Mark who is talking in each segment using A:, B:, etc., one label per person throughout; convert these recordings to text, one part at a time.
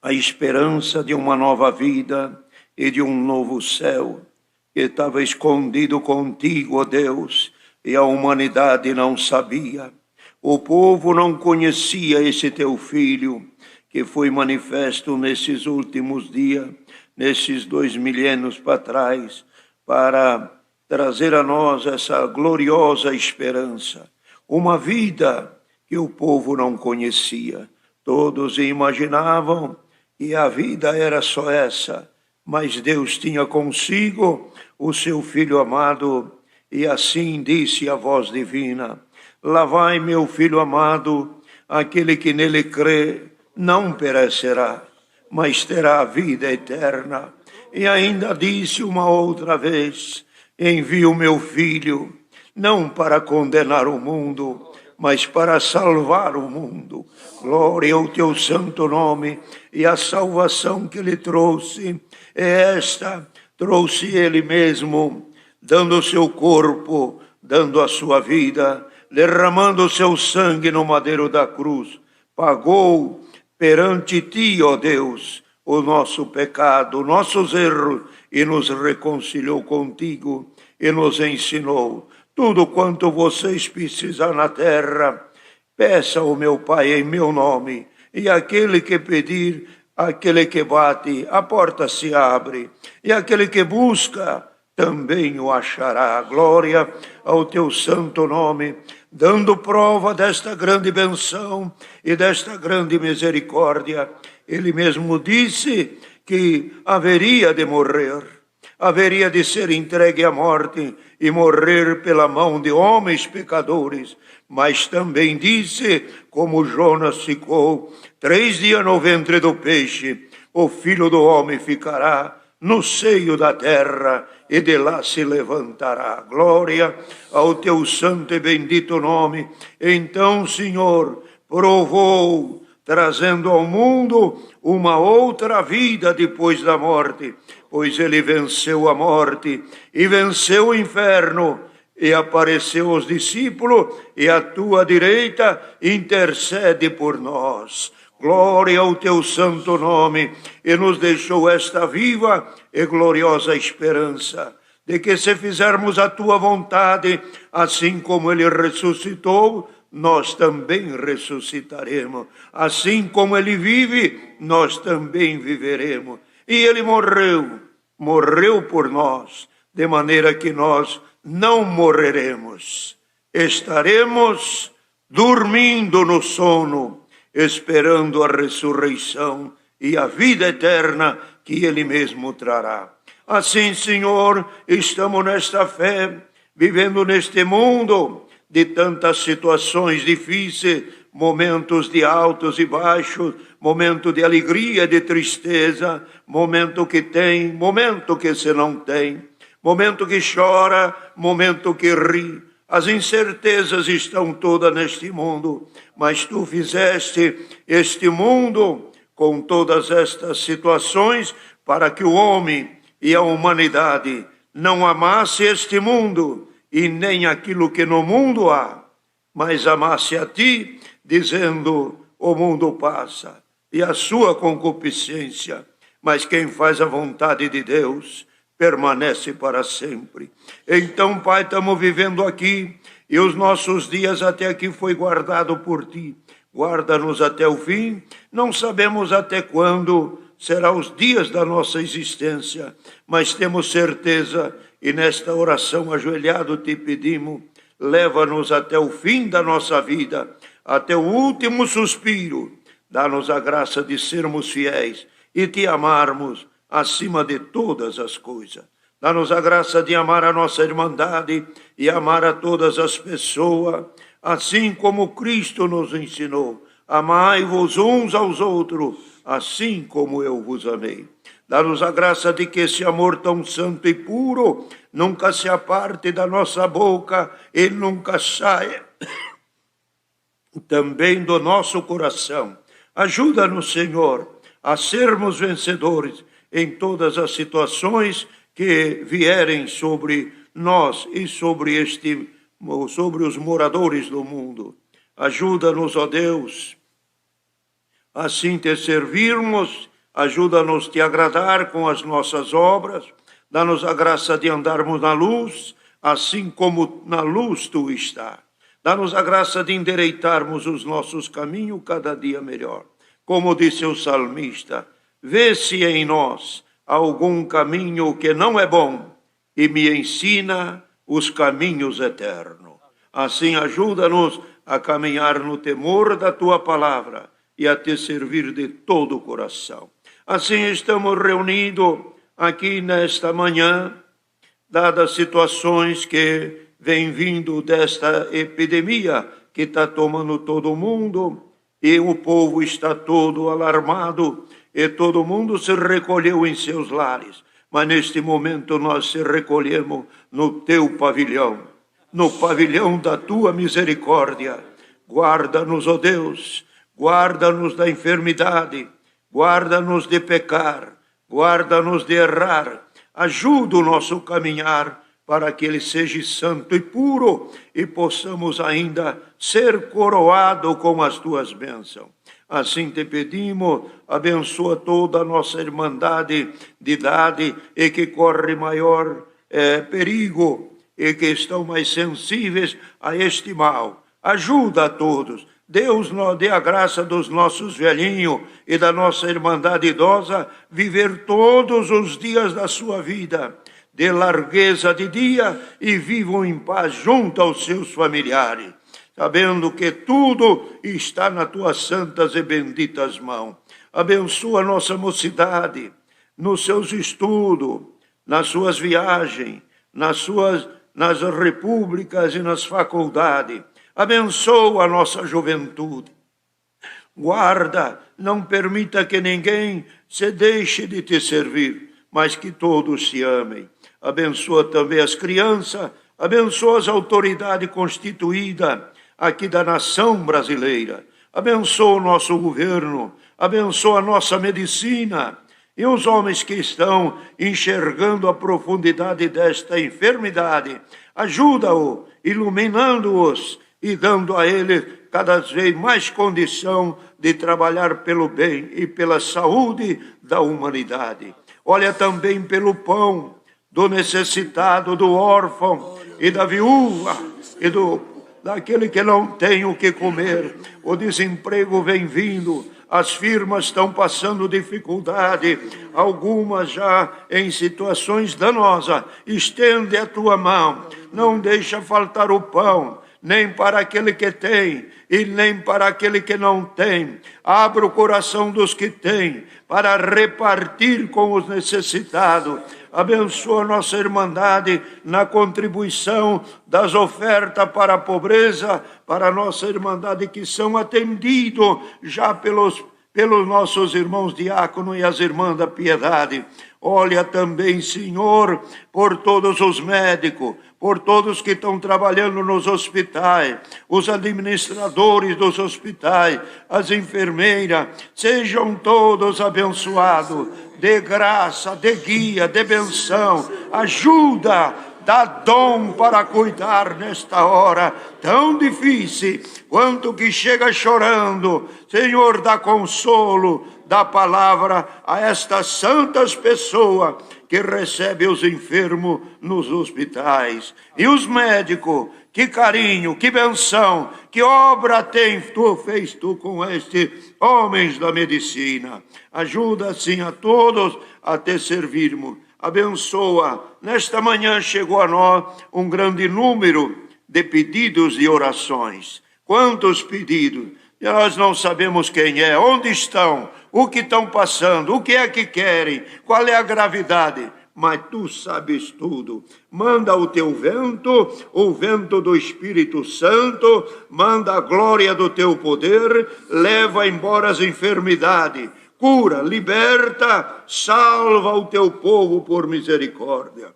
A: a esperança de uma nova vida e de um novo céu, que estava escondido contigo, ó Deus, e a humanidade não sabia. O povo não conhecia esse teu Filho, que foi manifesto nesses últimos dias, nesses 2 milênios para trás, para trazer a nós essa gloriosa esperança. Uma vida que o povo não conhecia. Todos imaginavam que a vida era só essa, mas Deus tinha consigo o seu Filho amado, e assim disse a voz divina: lá vai meu Filho amado, aquele que nele crê não perecerá, mas terá a vida eterna. E ainda disse uma outra vez: envio o meu Filho, não para condenar o mundo, mas para salvar o mundo. Glória ao teu santo nome. E a salvação que ele trouxe é esta: trouxe ele mesmo, dando o seu corpo, dando a sua vida, derramando o seu sangue no madeiro da cruz. Pagou perante ti, ó Deus, o nosso pecado, nossos erros, e nos reconciliou contigo e nos ensinou: tudo quanto vocês precisar na terra, peça ao meu Pai em meu nome, e aquele que pedir, aquele que bate, a porta se abre, e aquele que busca, também o achará. Glória ao teu santo nome, dando prova desta grande benção e desta grande misericórdia. Ele mesmo disse que haveria de morrer, haveria de ser entregue à morte e morrer pela mão de homens pecadores, mas também disse, como Jonas ficou 3 dias no ventre do peixe, o Filho do Homem ficará no seio da terra e de lá se levantará. Glória ao teu santo e bendito nome. Então, Senhor, provou, trazendo ao mundo uma outra vida depois da morte, pois ele venceu a morte e venceu o inferno, e apareceu aos discípulos, e à tua direita intercede por nós. Glória ao teu santo nome, e nos deixou esta viva e gloriosa esperança, de que se fizermos a tua vontade, assim como ele ressuscitou, nós também ressuscitaremos. Assim como ele vive, nós também viveremos. E ele morreu por nós, de maneira que nós não morreremos. Estaremos dormindo no sono, esperando a ressurreição e a vida eterna que ele mesmo trará. Assim, Senhor, estamos nesta fé, vivendo neste mundo de tantas situações difíceis, momentos de altos e baixos, momento de alegria, de tristeza, momento que tem, momento que se não tem, momento que chora, momento que ri. As incertezas estão todas neste mundo, mas tu fizeste este mundo com todas estas situações para que o homem e a humanidade não amasse este mundo e nem aquilo que no mundo há, mas amasse a ti, dizendo: o mundo passa e a sua concupiscência, mas quem faz a vontade de Deus permanece para sempre. Então, Pai, estamos vivendo aqui, e os nossos dias até aqui foi guardado por ti. Guarda-nos até o fim, não sabemos até quando serão os dias da nossa existência, mas temos certeza, e nesta oração ajoelhado te pedimos: leva-nos até o fim da nossa vida, até o último suspiro. Dá-nos a graça de sermos fiéis e te amarmos acima de todas as coisas. Dá-nos a graça de amar a nossa irmandade e amar a todas as pessoas, assim como Cristo nos ensinou: amai-vos uns aos outros, assim como eu vos amei. Dá-nos a graça de que esse amor tão santo e puro nunca se aparte da nossa boca e nunca saia também do nosso coração. Ajuda-nos, Senhor, a sermos vencedores em todas as situações que vierem sobre nós e sobre os moradores do mundo. Ajuda-nos, ó Deus, Assim te servirmos, ajuda-nos a te agradar com as nossas obras, dá-nos a graça de andarmos na luz, assim como na luz tu está. Dá-nos a graça de endireitarmos os nossos caminhos cada dia melhor. Como disse o salmista, vê se em nós algum caminho que não é bom e me ensina os caminhos eternos. Assim ajuda-nos a caminhar no temor da tua palavra e a te servir de todo o coração. Assim estamos reunidos aqui nesta manhã, dadas situações que vêm vindo desta epidemia que está tomando todo o mundo, e o povo está todo alarmado, e todo mundo se recolheu em seus lares. Mas neste momento nós se recolhemos no teu pavilhão, no pavilhão da tua misericórdia. Guarda-nos, ó Deus, guarda-nos da enfermidade, guarda-nos de pecar, guarda-nos de errar, ajuda o nosso caminhar para que ele seja santo e puro e possamos ainda ser coroado com as tuas bênçãos. Assim te pedimos, abençoa toda a nossa irmandade de idade e que corre maior perigo e que estão mais sensíveis a este mal. Ajuda a todos. Deus nos dê a graça dos nossos velhinhos e da nossa irmandade idosa viver todos os dias da sua vida, de largueza de dia e vivam em paz junto aos seus familiares, sabendo que tudo está nas tuas santas e benditas mãos. Abençoa a nossa mocidade, nos seus estudos, nas suas viagens, nas repúblicas e nas faculdades. Abençoa a nossa juventude. Guarda, não permita que ninguém se deixe de te servir, mas que todos se amem. Abençoa também as crianças, abençoa as autoridades constituídas aqui da nação brasileira. Abençoa o nosso governo, abençoa a nossa medicina e os homens que estão enxergando a profundidade desta enfermidade. Ajuda-o, iluminando-os e dando a ele cada vez mais condição de trabalhar pelo bem e pela saúde da humanidade. Olha também pelo pão do necessitado, do órfão e da viúva e daquele que não tem o que comer. O desemprego vem vindo, as firmas estão passando dificuldade, algumas já em situações danosas. Estende a tua mão, não deixa faltar o pão, nem para aquele que tem e nem para aquele que não tem. Abra o coração dos que têm para repartir com os necessitados. Abençoa nossa irmandade na contribuição das ofertas para a pobreza, para a nossa irmandade que são atendidos já pelos nossos irmãos diáconos e as irmãs da piedade. Olha também, Senhor, por todos os médicos, por todos que estão trabalhando nos hospitais, os administradores dos hospitais, as enfermeiras, sejam todos abençoados, de graça, de guia, de benção, ajuda, dá dom para cuidar nesta hora tão difícil, quanto que chega chorando. Senhor, dá consolo, dá palavra a estas santas pessoas que recebem os enfermos nos hospitais. E os médicos, que carinho, que benção, que obra fez tu com estes homens da medicina. Ajuda assim a todos a te servirmos. Abençoa. Nesta manhã chegou a nós um grande número de pedidos e orações. Quantos pedidos? E nós não sabemos quem é, onde estão, o que estão passando, o que é que querem, qual é a gravidade. Mas tu sabes tudo. Manda o teu vento, o vento do Espírito Santo, manda a glória do teu poder, leva embora as enfermidades, cura, liberta, salva o teu povo por misericórdia.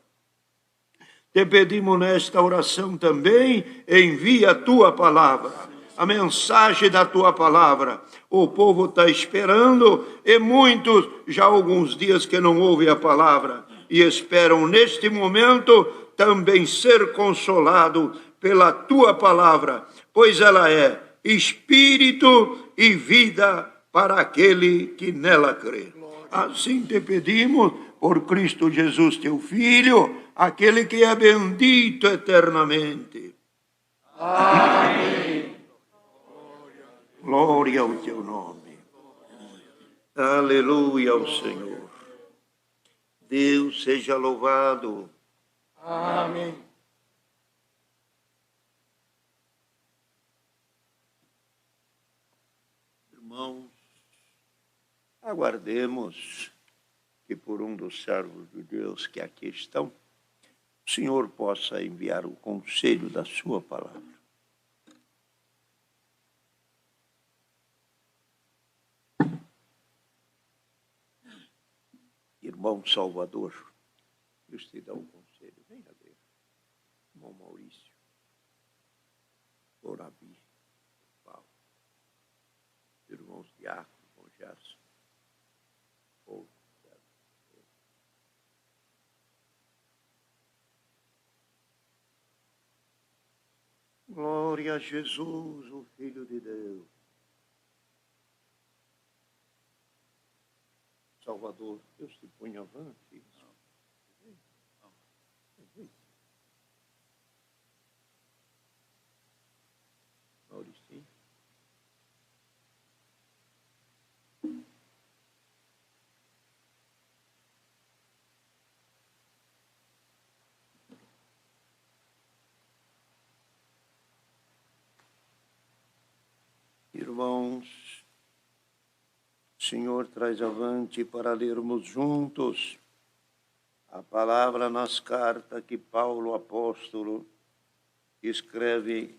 A: Te pedimos nesta oração também, envia a tua palavra, a mensagem da tua palavra. O povo está esperando e muitos já há alguns dias que não ouvem a palavra e esperam neste momento também ser consolado pela tua palavra, pois ela é espírito e vida para aquele que nela crê. Assim te pedimos, por Cristo Jesus, teu Filho, aquele que é bendito eternamente.
B: Amém.
A: Glória ao teu nome. Aleluia ao Senhor. Deus seja louvado.
B: Amém.
A: Irmãos, aguardemos que por um dos servos de Deus que aqui estão, o Senhor possa enviar o conselho da sua palavra. Irmão Salvador, Deus te dá um conselho. Venha ver. Irmão Maurício, Orabi, Paulo, irmãos Diácono, irmão Gerson, ou glória a Jesus, o Filho de Deus. Salvador, Deus te põe avante. Maurício. Irmãos, o Senhor traz avante para lermos juntos a palavra nas cartas que Paulo, apóstolo, escreve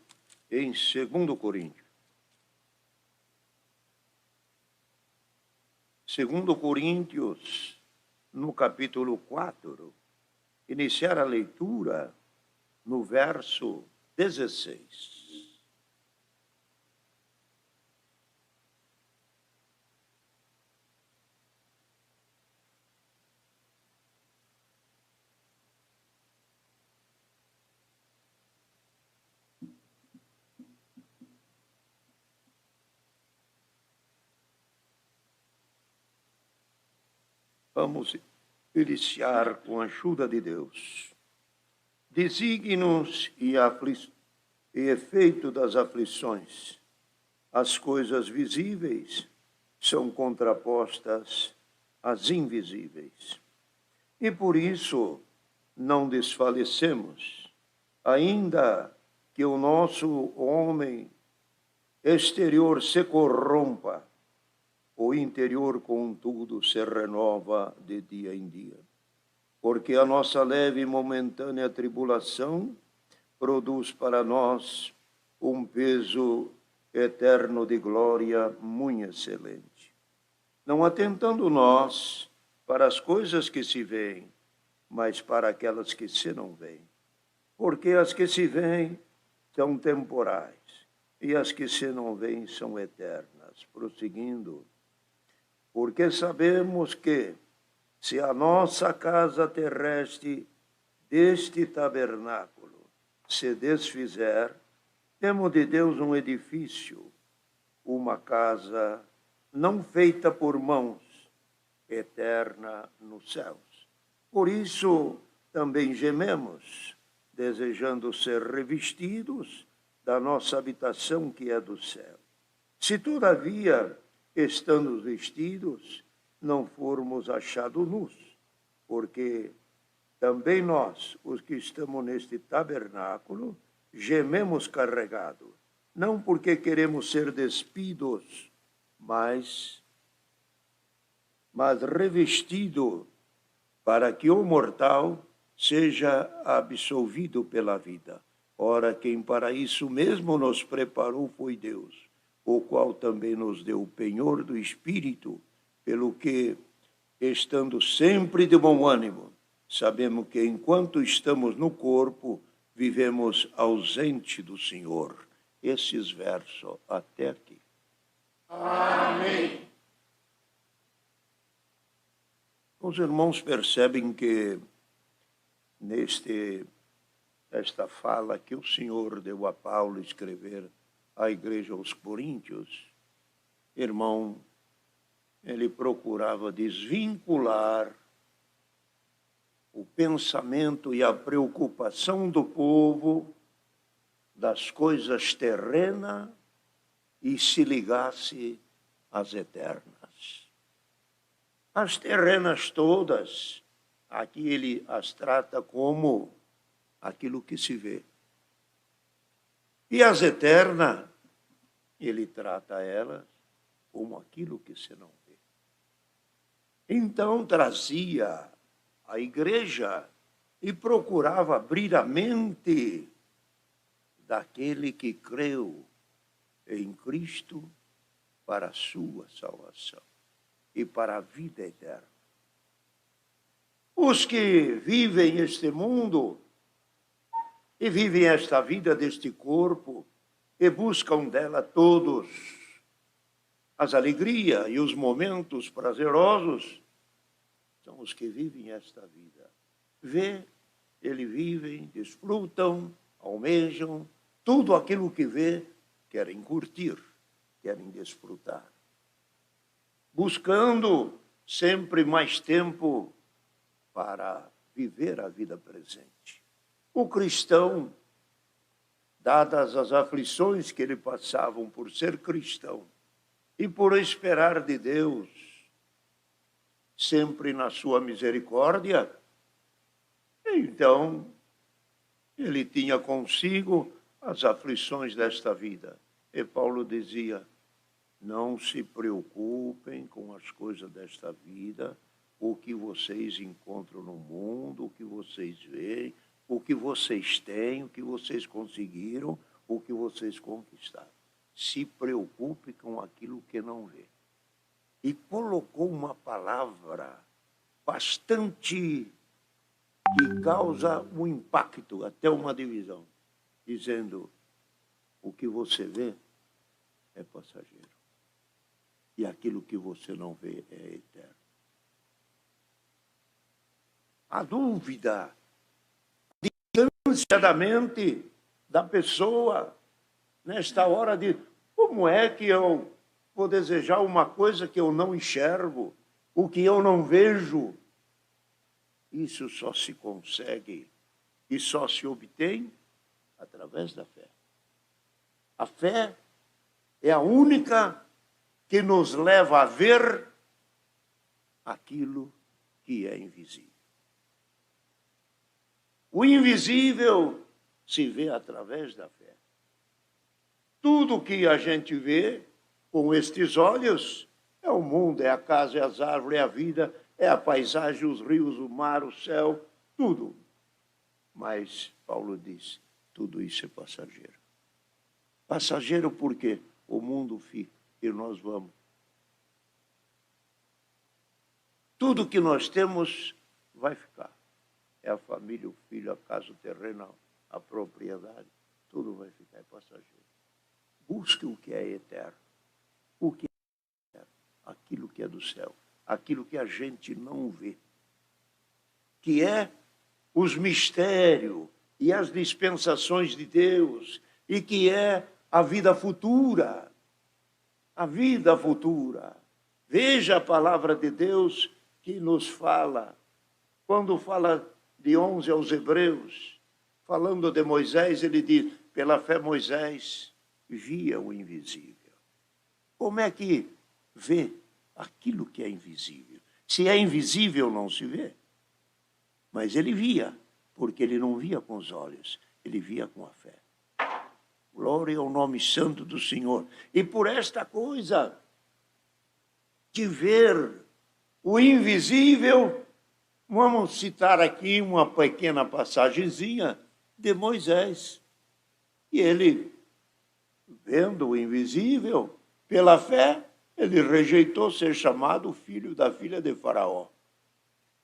A: em 2 Coríntios. 2 Coríntios, no capítulo 4, iniciar a leitura no verso 16. Vamos iniciar com a ajuda de Deus. Desígnios e efeito das aflições. As coisas visíveis são contrapostas às invisíveis. E por isso não desfalecemos, ainda que o nosso homem exterior se corrompa, o interior, contudo, se renova de dia em dia. Porque a nossa leve e momentânea tribulação produz para nós um peso eterno de glória muito excelente. Não atentando nós para as coisas que se veem, mas para aquelas que se não veem. Porque as que se veem são temporais, e as que se não veem são eternas. Prosseguindo, porque sabemos que, se a nossa casa terrestre deste tabernáculo se desfizer, temos de Deus um edifício, uma casa não feita por mãos, eterna nos céus. Por isso também gememos, desejando ser revestidos da nossa habitação que é do céu. Se todavia, estando vestidos, não formos achados nus, porque também nós, os que estamos neste tabernáculo, gememos carregados, não porque queremos ser despidos, mas revestido, para que o mortal seja absolvido pela vida. Ora, quem para isso mesmo nos preparou foi Deus, o qual também nos deu o penhor do Espírito, pelo que, estando sempre de bom ânimo, sabemos que enquanto estamos no corpo, vivemos ausente do Senhor. Esses versos até aqui.
B: Amém.
A: Os irmãos percebem que esta fala que o Senhor deu a Paulo escrever à igreja aos Coríntios, irmão, ele procurava desvincular o pensamento e a preocupação do povo das coisas terrenas e se ligasse às eternas. As terrenas todas, aqui ele as trata como aquilo que se vê. E as eternas, ele trata elas como aquilo que se não vê. Então trazia a igreja e procurava abrir a mente daquele que creu em Cristo para a sua salvação e para a vida eterna. Os que vivem este mundo e vivem esta vida deste corpo e buscam dela todos as alegrias e os momentos prazerosos, são os que vivem esta vida. Eles vivem, desfrutam, almejam, tudo aquilo que vê, querem curtir, querem desfrutar. Buscando sempre mais tempo para viver a vida presente. O cristão, dadas as aflições que ele passavam por ser cristão e por esperar de Deus, sempre na sua misericórdia, então ele tinha consigo as aflições desta vida. E Paulo dizia, não se preocupem com as coisas desta vida, o que vocês encontram no mundo, o que vocês veem, o que vocês têm, o que vocês conseguiram, o que vocês conquistaram. Se preocupe com aquilo que não vê. E colocou uma palavra bastante que causa um impacto, até uma divisão, dizendo, o que você vê é passageiro. E aquilo que você não vê é eterno. A dúvida, a distância da mente da pessoa, nesta hora de como é que eu vou desejar uma coisa que eu não enxergo, o que eu não vejo. Isso só se consegue e só se obtém através da fé. A fé é a única que nos leva a ver aquilo que é invisível. O invisível se vê através da fé. Tudo que a gente vê com estes olhos é o mundo, é a casa, é as árvores, é a vida, é a paisagem, os rios, o mar, o céu, tudo. Mas Paulo diz, tudo isso é passageiro. Passageiro porque o mundo fica e nós vamos. Tudo que nós temos vai ficar. É a família, o filho, a casa, o terreno, a propriedade. Tudo vai ficar, é passageiro. Busque o que é eterno. O que é eterno? Aquilo que é do céu. Aquilo que a gente não vê. Que é os mistérios e as dispensações de Deus. E que é a vida futura. A vida futura. Veja a palavra de Deus que nos fala. Quando fala de 11 aos Hebreus, falando de Moisés, ele diz, pela fé Moisés via o invisível. Como é que vê aquilo que é invisível? Se é invisível, não se vê. Mas ele via, porque ele não via com os olhos, ele via com a fé. Glória ao nome santo do Senhor. E por esta coisa de ver o invisível, vamos citar aqui uma pequena passagenzinha de Moisés. E ele, vendo o invisível, pela fé, ele rejeitou ser chamado filho da filha de Faraó.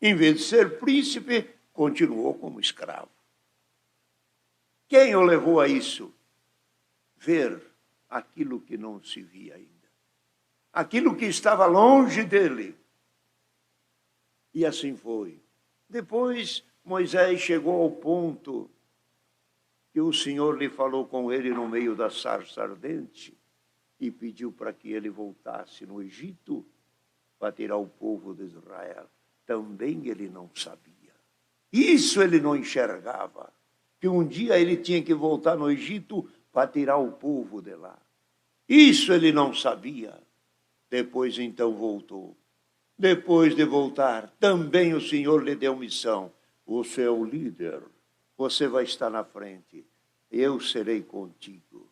A: Em vez de ser príncipe, continuou como escravo. Quem o levou a isso? Ver aquilo que não se via ainda. Aquilo que estava longe dele. E assim foi. Depois, Moisés chegou ao ponto que o Senhor lhe falou com ele no meio da sarça ardente e pediu para que ele voltasse no Egito para tirar o povo de Israel. Também ele não sabia. Isso ele não enxergava. Que um dia ele tinha que voltar no Egito para tirar o povo de lá. Isso ele não sabia. Depois então voltou. Depois de voltar, também o Senhor lhe deu missão. Você é o líder. Você vai estar na frente. Eu serei contigo.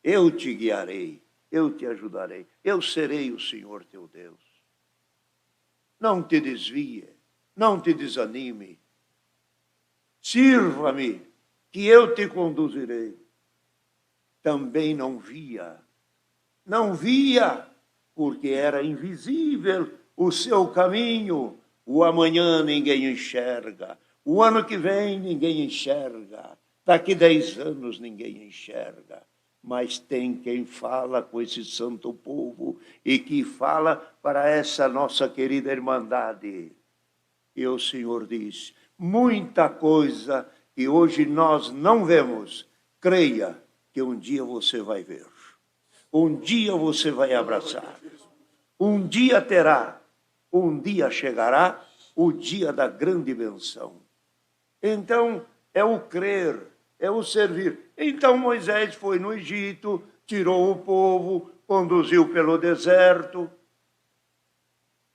A: Eu te guiarei. Eu te ajudarei. Eu serei o Senhor teu Deus. Não te desvie. Não te desanime. Sirva-me, que eu te conduzirei. Também não via. Não via, porque era invisível o seu caminho. O amanhã ninguém enxerga. O ano que vem ninguém enxerga. Daqui 10 anos ninguém enxerga. Mas tem quem fala com esse santo povo e que fala para essa nossa querida irmandade. E o Senhor diz, muita coisa que hoje nós não vemos, creia que um dia você vai ver. Um dia você vai abraçar. Um dia terá, um dia chegará o dia da grande benção. Então, é o crer, é o servir. Então Moisés foi no Egito, tirou o povo, conduziu pelo deserto.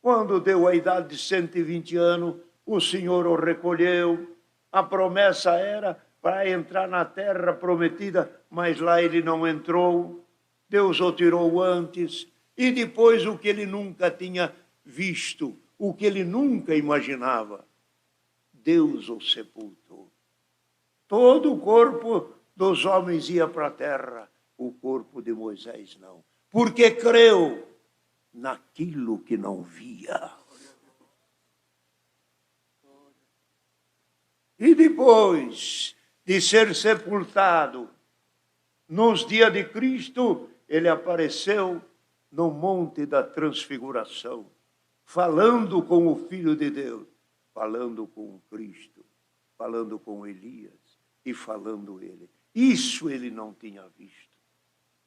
A: Quando deu a idade de 120 anos, o Senhor o recolheu. A promessa era para entrar na terra prometida, mas lá ele não entrou. Deus o tirou antes. E depois o que ele nunca tinha visto, o que ele nunca imaginava, Deus o sepultou. Todo o corpo dos homens ia para a terra, o corpo de Moisés não. Porque creu naquilo que não via. E depois de ser sepultado, nos dias de Cristo, ele apareceu no Monte da Transfiguração, falando com o Filho de Deus, falando com Cristo, falando com Elias e falando ele. Isso ele não tinha visto.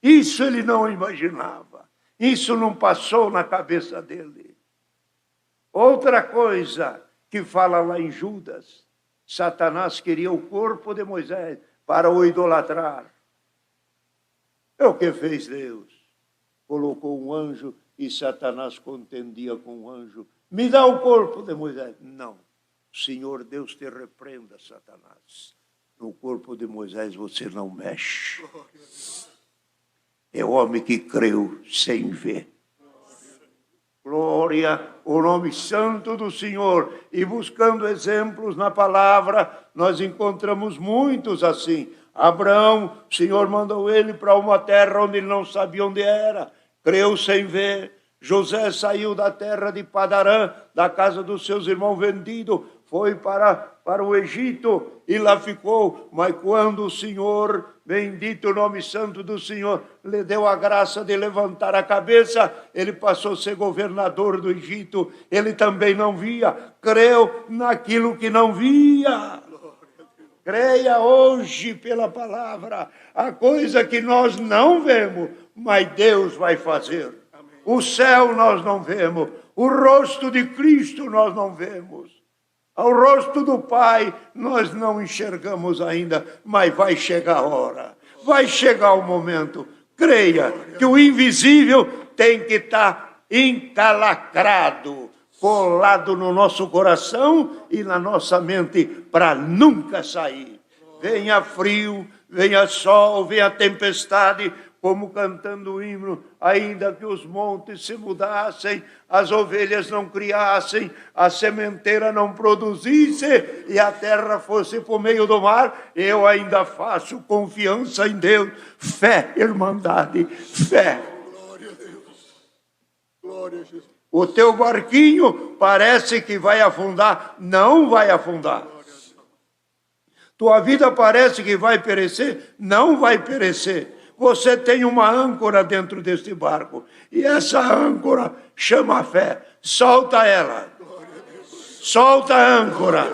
A: Isso ele não imaginava. Isso não passou na cabeça dele. Outra coisa que fala lá em Judas, Satanás queria o corpo de Moisés para o idolatrar. É o que fez Deus. Colocou um anjo e Satanás contendia com o anjo. Me dá o corpo de Moisés. Não. Senhor Deus te repreenda, Satanás. No corpo de Moisés você não mexe. É o homem que creu sem ver. Glória ao nome santo do Senhor. E buscando exemplos na palavra, nós encontramos muitos assim. Abraão, o Senhor mandou ele para uma terra onde ele não sabia onde era. Creu sem ver. José saiu da terra de Padarã, da casa dos seus irmãos vendido, foi para o Egito e lá ficou. Mas quando o Senhor, bendito o nome santo do Senhor, lhe deu a graça de levantar a cabeça, ele passou a ser governador do Egito. Ele também não via, creu naquilo que não via. Creia hoje pela palavra, a coisa que nós não vemos, mas Deus vai fazer. O céu nós não vemos, o rosto de Cristo nós não vemos, o rosto do Pai nós não enxergamos ainda, mas vai chegar a hora, vai chegar o momento. Creia que o invisível tem que estar encalacrado, colado no nosso coração e na nossa mente para nunca sair. Venha frio, venha sol, venha tempestade, como cantando o hino, ainda que os montes se mudassem, as ovelhas não criassem, a sementeira não produzisse e a terra fosse por meio do mar, eu ainda faço confiança em Deus. Fé, irmandade, fé.
B: Glória a Deus. Glória a Jesus.
A: O teu barquinho parece que vai afundar, não vai afundar. Tua vida parece que vai perecer, não vai perecer. Você tem uma âncora dentro deste barco. E essa âncora chama fé. Solta ela. Solta a âncora.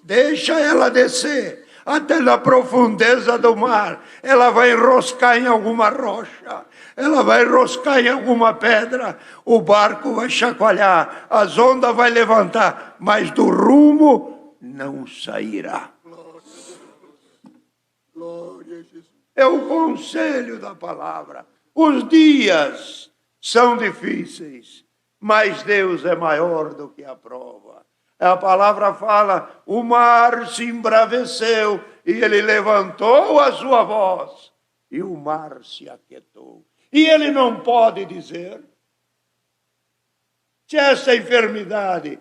A: Deixa ela descer até na profundeza do mar. Ela vai enroscar em alguma rocha. ela vai enroscar em alguma pedra, o barco vai chacoalhar, as ondas vai levantar, mas do rumo não sairá.
B: Glória a Jesus.
A: É o conselho da palavra. Os dias são difíceis, mas Deus é maior do que a prova. A palavra fala, o mar se embraveceu e ele levantou a sua voz e o mar se aquietou. E ele não pode dizer, se essa enfermidade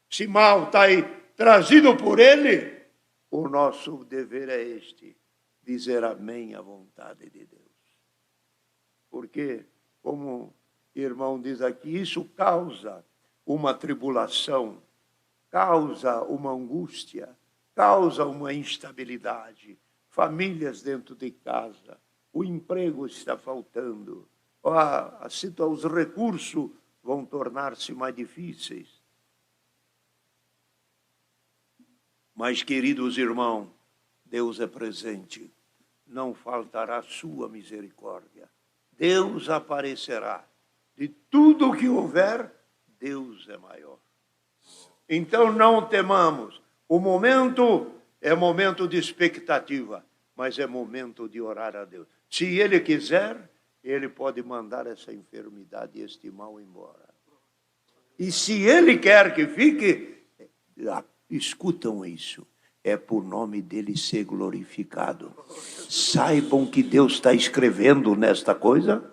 A: se mal está aí trazido por ele, o nosso dever é este, dizer amém à vontade de Deus. Porque, como o irmão diz aqui, isso causa uma tribulação, causa uma angústia, causa uma instabilidade. Famílias dentro de casa, o emprego está faltando, os recursos vão tornar-se mais difíceis. Mas, queridos irmãos, Deus é presente, não faltará sua misericórdia. Deus aparecerá. De tudo o que houver, Deus é maior. Então não temamos. O momento é momento de expectativa, mas é momento de orar a Deus. Se Ele quiser, Ele pode mandar essa enfermidade e este mal embora. E se Ele quer que fique, escutam isso, é por nome dele ser glorificado. Saibam que Deus está escrevendo nesta coisa.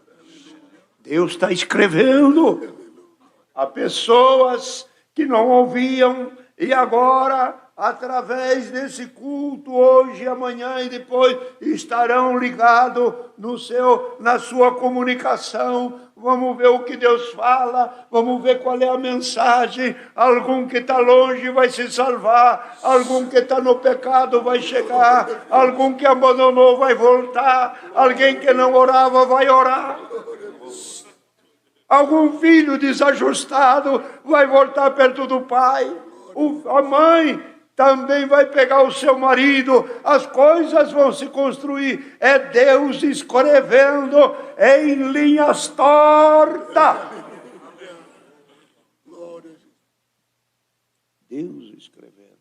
A: Deus está escrevendo. Há pessoas que não ouviam e agora, através desse culto, hoje, amanhã e depois, estarão ligados na sua comunicação. Vamos ver o que Deus fala, vamos ver qual é a mensagem. Algum que está longe vai se salvar, algum que está no pecado vai chegar, algum que abandonou vai voltar, alguém que não orava vai orar. Algum filho desajustado vai voltar perto do pai. A mãe também vai pegar o seu marido. As coisas vão se construir. É Deus escrevendo em linhas tortas. Deus escrevendo.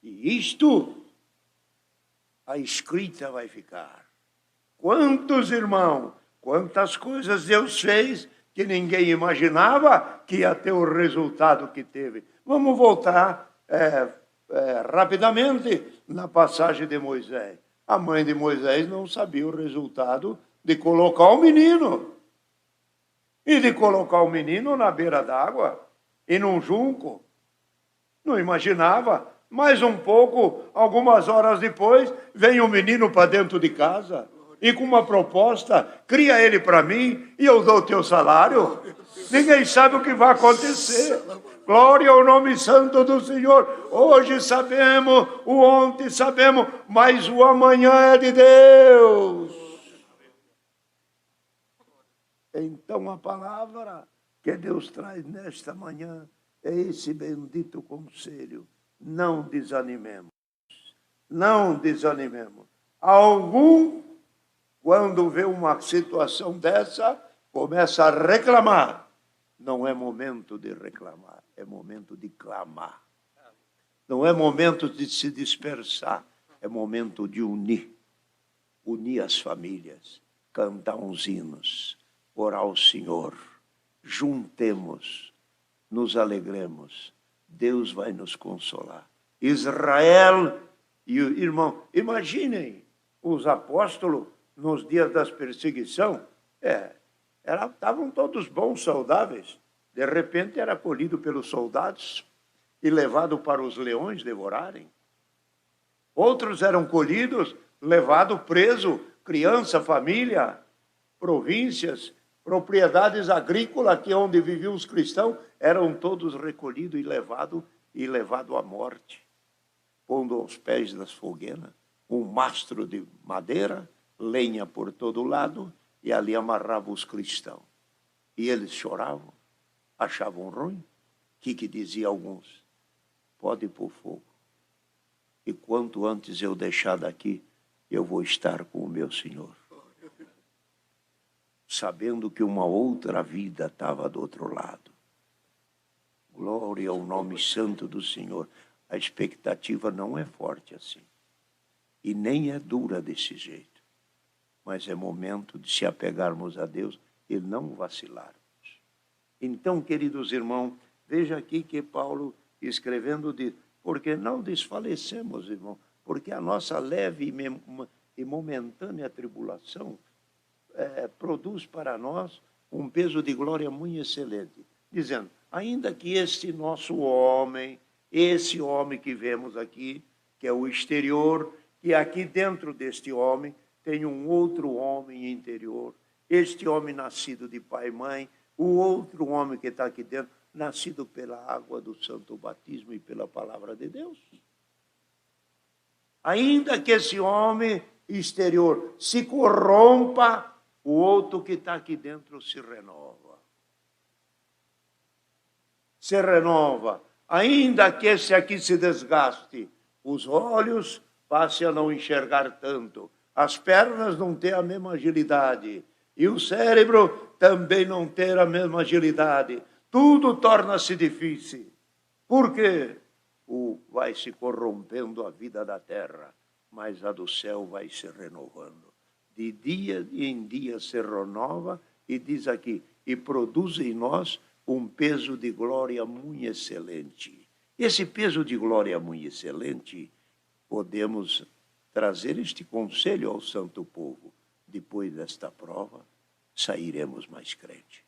A: E isto, a escrita vai ficar. Quantos irmãos, quantas coisas Deus fez que ninguém imaginava que ia ter o resultado que teve. Vamos voltar rapidamente na passagem de Moisés. A mãe de Moisés não sabia o resultado de colocar o menino. E de colocar o menino na beira d'água e num junco. Não imaginava. Mais um pouco, algumas horas depois, vem o menino para dentro de casa. E com uma proposta, cria ele para mim e eu dou o teu salário. Ninguém sabe o que vai acontecer. Glória ao nome santo do Senhor. Hoje sabemos, o ontem sabemos, mas o amanhã é de Deus. Então a palavra que Deus traz nesta manhã é esse bendito conselho. Não desanimemos. Não desanimemos. Algum, quando vê uma situação dessa, começa a reclamar. Não é momento de reclamar, é momento de clamar. Não é momento de se dispersar, é momento de unir. Unir as famílias, cantar uns hinos, orar ao Senhor. Juntemos, nos alegremos. Deus vai nos consolar. Israel e o irmão, imaginem os apóstolos nos dias das perseguições, estavam todos bons, saudáveis. De repente era colhido pelos soldados e levado para os leões devorarem. Outros eram colhidos, levado preso, criança, família, províncias, propriedades agrícolas, que onde viviam os cristãos, eram todos recolhidos e levado à morte, pondo aos pés das fogueiras um mastro de madeira, lenha por todo lado, e ali amarrava os cristãos. E eles choravam, achavam ruim. O que dizia alguns? Pode ir para o fogo. E quanto antes eu deixar daqui, eu vou estar com o meu Senhor. sabendo que uma outra vida estava do outro lado. Glória ao nome santo do Senhor. A expectativa não é forte assim. E nem é dura desse jeito. Mas é momento de se apegarmos a Deus e não vacilarmos. Então, queridos irmãos, veja aqui que Paulo escrevendo diz, porque não desfalecemos, irmão, porque a nossa leve e momentânea tribulação produz para nós um peso de glória muito excelente. Dizendo, ainda que este nosso homem, esse homem que vemos aqui, que é o exterior, que aqui dentro deste homem tem um outro homem interior, este homem nascido de pai e mãe, o outro homem que está aqui dentro, nascido pela água do santo batismo e pela palavra de Deus. Ainda que esse homem exterior se corrompa, o outro que está aqui dentro se renova. Se renova. Ainda que esse aqui se desgaste, os olhos passem a não enxergar tanto, as pernas não têm a mesma agilidade, e o cérebro também não ter a mesma agilidade. Tudo torna-se difícil. Por quê? Vai se corrompendo a vida da terra, mas a do céu vai se renovando. De dia em dia se renova, e diz aqui, e produz em nós um peso de glória muito excelente. Esse peso de glória muito excelente, podemos trazer este conselho ao santo povo. Depois desta prova, sairemos mais crentes.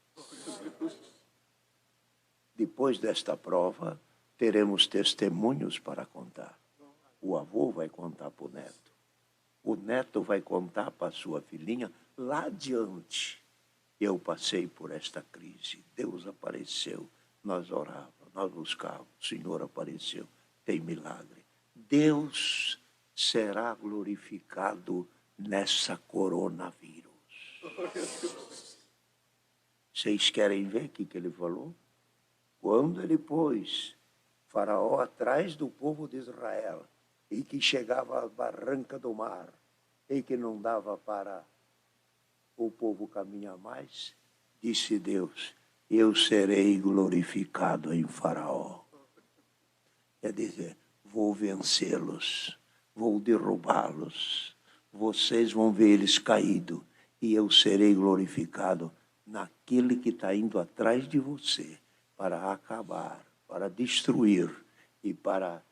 A: Depois desta prova, teremos testemunhos para contar. O avô vai contar para o neto. O neto vai contar para a sua filhinha lá adiante. Eu passei por esta crise. Deus apareceu. Nós orávamos, nós buscávamos. O Senhor apareceu. Tem milagre. Deus será glorificado nessa coronavírus. Vocês querem ver o que ele falou? Quando ele pôs Faraó atrás do povo de Israel, e que chegava à barranca do mar, e que não dava para o povo caminhar mais, disse Deus, eu serei glorificado em Faraó. Quer dizer, vou vencê-los, vou derrubá-los, vocês vão ver eles caídos, e eu serei glorificado naquele que está indo atrás de você, para acabar, para destruir e para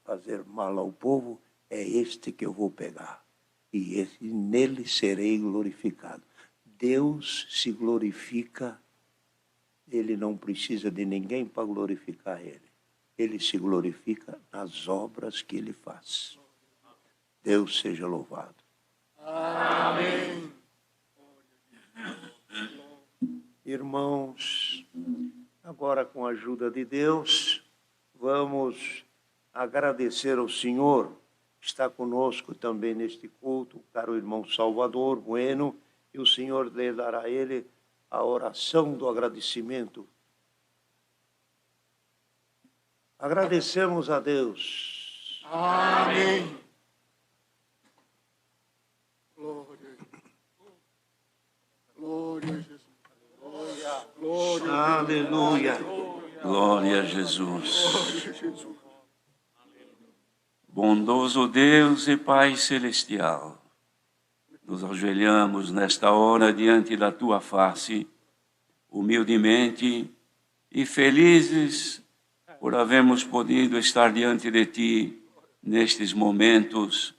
A: fazer mal ao povo, é este que eu vou pegar. E nele serei glorificado. Deus se glorifica, ele não precisa de ninguém para glorificar ele. Ele se glorifica nas obras que ele faz. Deus seja louvado.
B: Amém.
A: Irmãos, agora com a ajuda de Deus, vamos agradecer ao Senhor, que está conosco também neste culto, o caro irmão Salvador Bueno, e o Senhor lhe dará a ele a oração do agradecimento. Agradecemos a Deus.
B: Amém. Glória a Jesus. Glória.
A: Aleluia.
C: Glória a Jesus.
B: Glória a Jesus.
C: Bondoso Deus e Pai Celestial, nos ajoelhamos nesta hora diante da Tua face, humildemente e felizes por havermos podido estar diante de Ti nestes momentos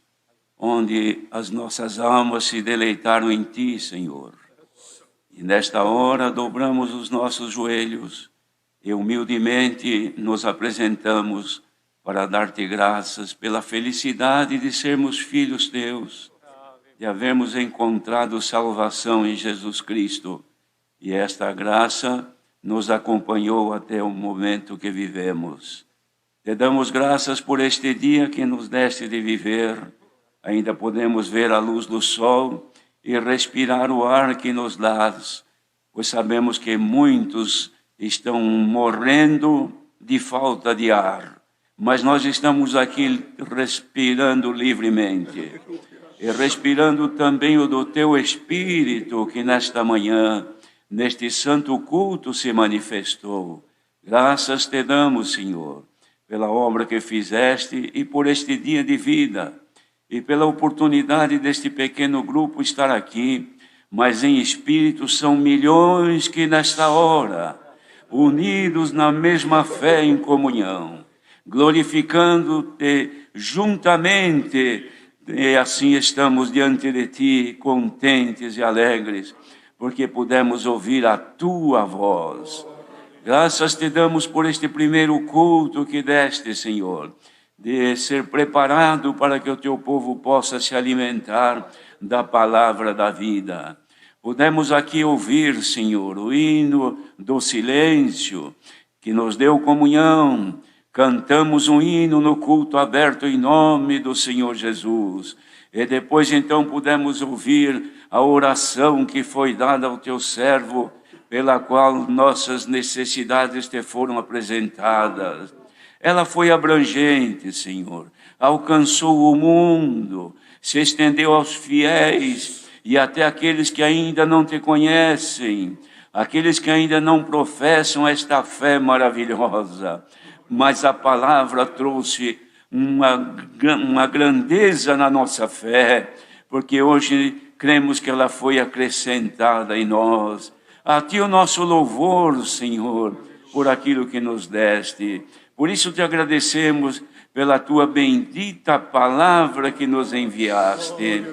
C: onde as nossas almas se deleitaram em Ti, Senhor. E nesta hora dobramos os nossos joelhos e humildemente nos apresentamos para dar-te graças pela felicidade de sermos filhos teus, de havermos encontrado salvação em Jesus Cristo. E esta graça nos acompanhou até o momento que vivemos. Te damos graças por este dia que nos deste de viver. Ainda podemos ver a luz do sol e respirar o ar que nos dás, pois sabemos que muitos estão morrendo de falta de ar, mas nós estamos aqui respirando livremente. e respirando também o do teu Espírito que nesta manhã, neste santo culto se manifestou. Graças te damos, Senhor, pela obra que fizeste e por este dia de vida e pela oportunidade deste pequeno grupo estar aqui, mas em espírito são milhões que nesta hora, unidos na mesma fé em comunhão, glorificando-te juntamente, e assim estamos diante de ti, contentes e alegres, porque pudemos ouvir a tua voz. Graças te damos por este primeiro culto que deste, Senhor, de ser preparado para que o teu povo possa se alimentar da palavra da vida. Pudemos aqui ouvir, Senhor, o hino do silêncio, que nos deu comunhão. Cantamos um hino no culto aberto em nome do Senhor Jesus. E depois então pudemos ouvir a oração que foi dada ao teu servo, pela qual nossas necessidades te foram apresentadas. Ela foi abrangente, Senhor, alcançou o mundo, se estendeu aos fiéis e até aqueles que ainda não te conhecem, aqueles que ainda não professam esta fé maravilhosa. Mas a palavra trouxe uma grandeza na nossa fé, porque hoje cremos que ela foi acrescentada em nós. A ti o nosso louvor, Senhor, por aquilo que nos deste. Por isso te agradecemos pela tua bendita palavra que nos enviaste,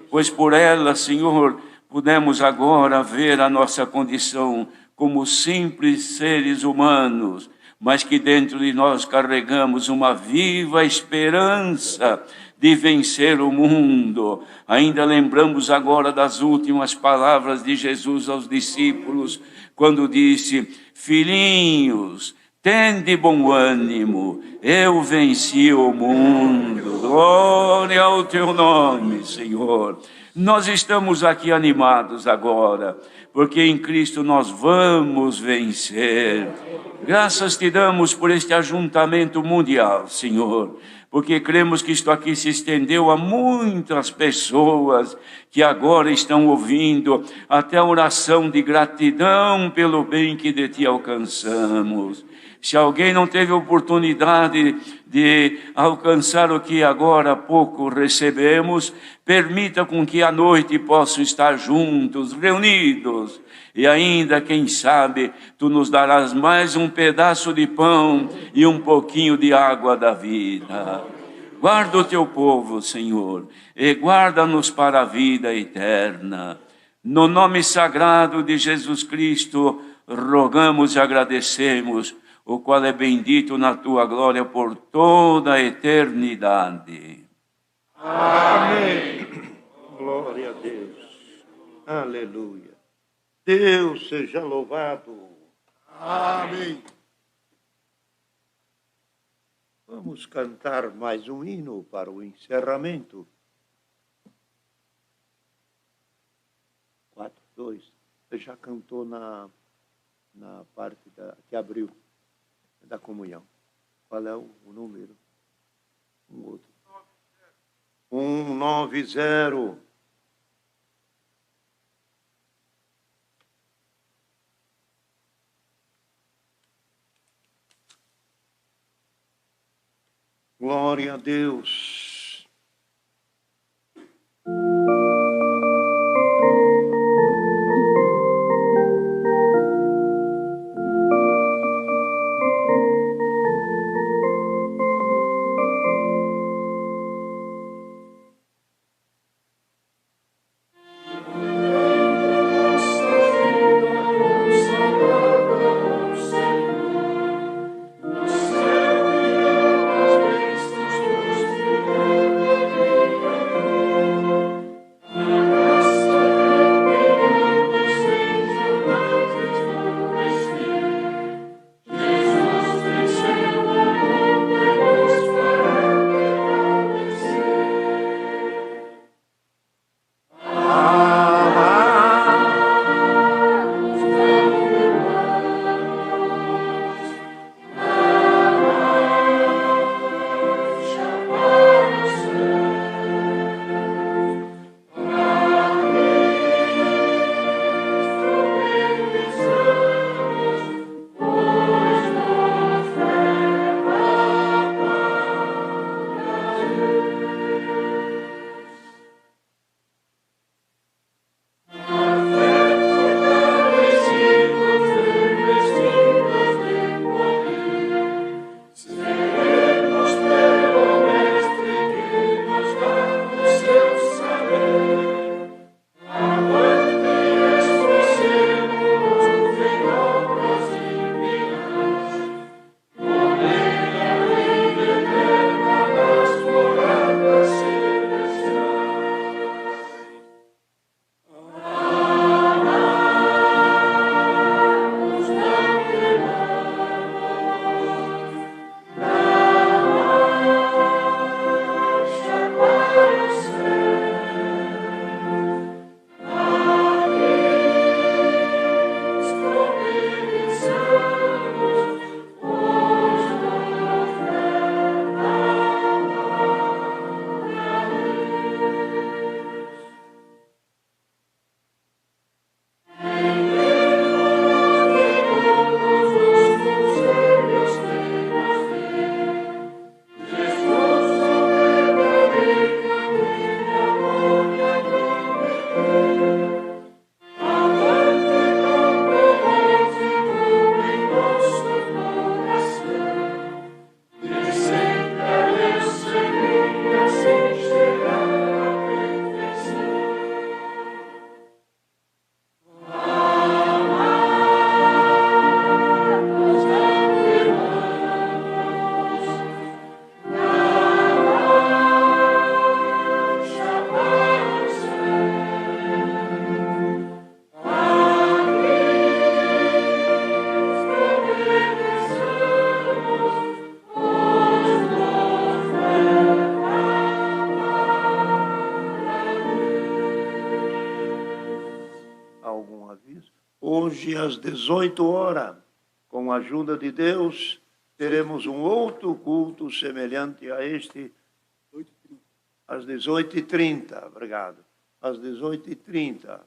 C: pois por ela, Senhor, pudemos agora ver a nossa condição como simples seres humanos, mas que dentro de nós carregamos uma viva esperança de vencer o mundo. Ainda lembramos agora das últimas palavras de Jesus aos discípulos, quando disse: filhinhos, tende bom ânimo, eu venci o mundo. Glória ao teu nome, Senhor. Nós estamos aqui animados agora, porque em Cristo nós vamos vencer. Graças te damos por este ajuntamento mundial, Senhor, porque cremos que isto aqui se estendeu a muitas pessoas que agora estão ouvindo até a oração de gratidão pelo bem que de ti alcançamos. Se alguém não teve oportunidade de alcançar o que agora há pouco recebemos, permita com que à noite possam estar juntos, reunidos, e ainda, quem sabe, tu nos darás mais um pedaço de pão e um pouquinho de água da vida. Guarda o teu povo, Senhor, e guarda-nos para a vida eterna. No nome sagrado de Jesus Cristo, rogamos e agradecemos, o qual é bendito na tua glória por toda a eternidade.
A: Amém. Glória a Deus. Aleluia. Deus seja louvado.
B: Amém.
A: Vamos cantar mais um hino para o encerramento. 4, 2. Você já cantou na parte que abriu da comunhão. Qual é o número? Um outro. 190. Glória a Deus. hoje às 18 horas, com a ajuda de Deus, teremos um outro culto semelhante a este, às 18h30, obrigado, às 18h30.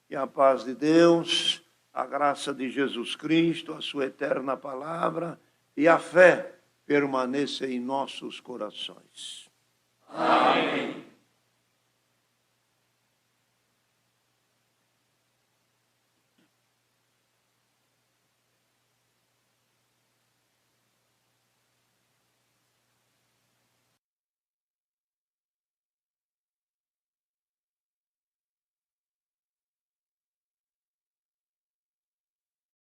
A: E a paz de Deus, a graça de Jesus Cristo, a sua eterna palavra e a fé permaneça em nossos corações.
C: Amém.